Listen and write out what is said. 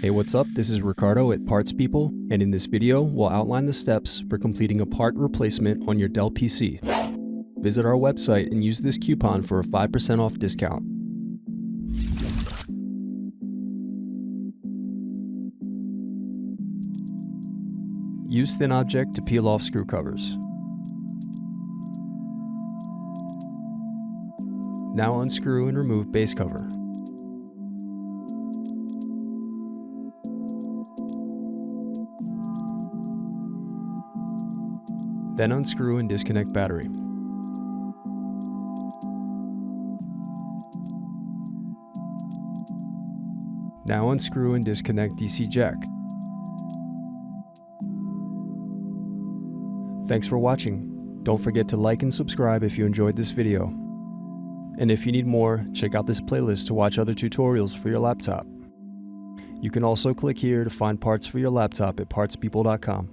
Hey, what's up? This is Ricardo at Parts People, and in this video, we'll outline the steps for completing a part replacement on your Dell PC. Visit our website and use this coupon for a 5% off discount. Use thin object to peel off screw covers. Now unscrew and remove base cover. Then unscrew and disconnect battery. Now unscrew and disconnect DC jack. Thanks for watching. Don't forget to like and subscribe if you enjoyed this video. And if you need more, check out this playlist to watch other tutorials for your laptop. You can also click here to find parts for your laptop at partspeople.com.